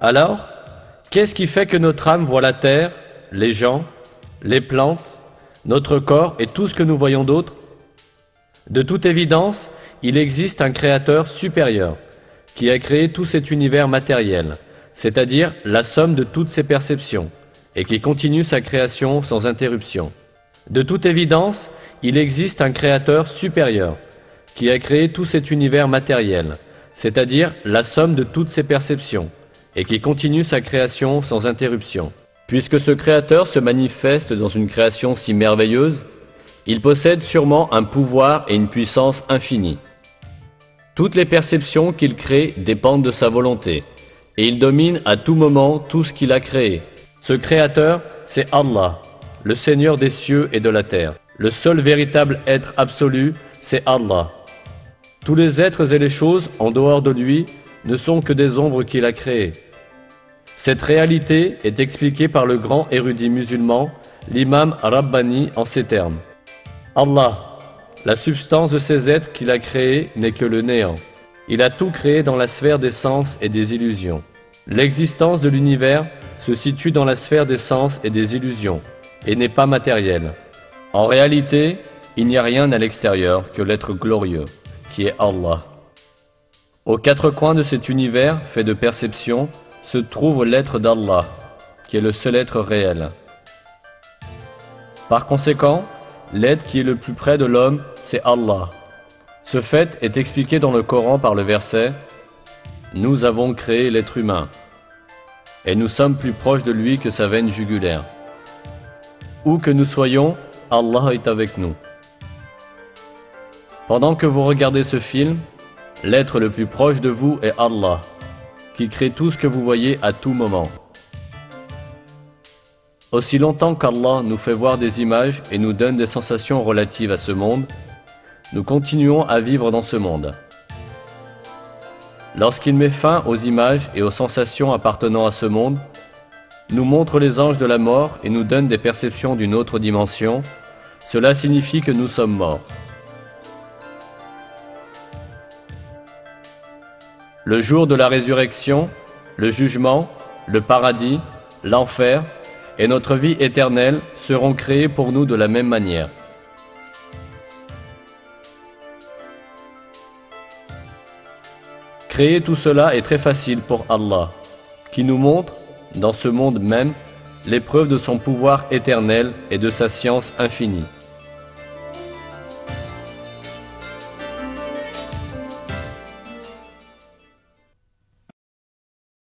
Alors, qu'est-ce qui fait que notre âme voit la terre, les gens, les plantes, notre corps et tout ce que nous voyons d'autre? De toute évidence, il existe un créateur supérieur qui a créé tout cet univers matériel, c'est-à-dire la somme de toutes ses perceptions, et qui continue sa création sans interruption. De toute évidence, il existe un créateur supérieur qui a créé tout cet univers matériel, c'est-à-dire la somme de toutes ses perceptions, et qui continue sa création sans interruption. Puisque ce créateur se manifeste dans une création si merveilleuse, il possède sûrement un pouvoir et une puissance infinie. Toutes les perceptions qu'il crée dépendent de sa volonté, et il domine à tout moment tout ce qu'il a créé. Ce créateur, c'est Allah, le Seigneur des cieux et de la terre. Le seul véritable être absolu, c'est Allah. Tous les êtres et les choses en dehors de lui ne sont que des ombres qu'il a créées. Cette réalité est expliquée par le grand érudit musulman, l'imam Rabbani, en ces termes. Allah, la substance de ces êtres qu'il a créés n'est que le néant. Il a tout créé dans la sphère des sens et des illusions. L'existence de l'univers se situe dans la sphère des sens et des illusions, et n'est pas matérielle. En réalité, il n'y a rien à l'extérieur que l'être glorieux, qui est Allah. Aux quatre coins de cet univers fait de perception se trouve l'être d'Allah, qui est le seul être réel. Par conséquent, l'être qui est le plus près de l'homme, c'est Allah. Ce fait est expliqué dans le Coran par le verset « Nous avons créé l'être humain, et nous sommes plus proches de lui que sa veine jugulaire. Où que nous soyons, Allah est avec nous. » Pendant que vous regardez ce film, l'être le plus proche de vous est Allah, qui crée tout ce que vous voyez à tout moment. Aussi longtemps qu'Allah nous fait voir des images et nous donne des sensations relatives à ce monde, nous continuons à vivre dans ce monde. Lorsqu'il met fin aux images et aux sensations appartenant à ce monde, nous montre les anges de la mort et nous donne des perceptions d'une autre dimension, cela signifie que nous sommes morts. Le jour de la résurrection, le jugement, le paradis, l'enfer et notre vie éternelle seront créés pour nous de la même manière. Créer tout cela est très facile pour Allah, qui nous montre, dans ce monde même, les preuves de son pouvoir éternel et de sa science infinie.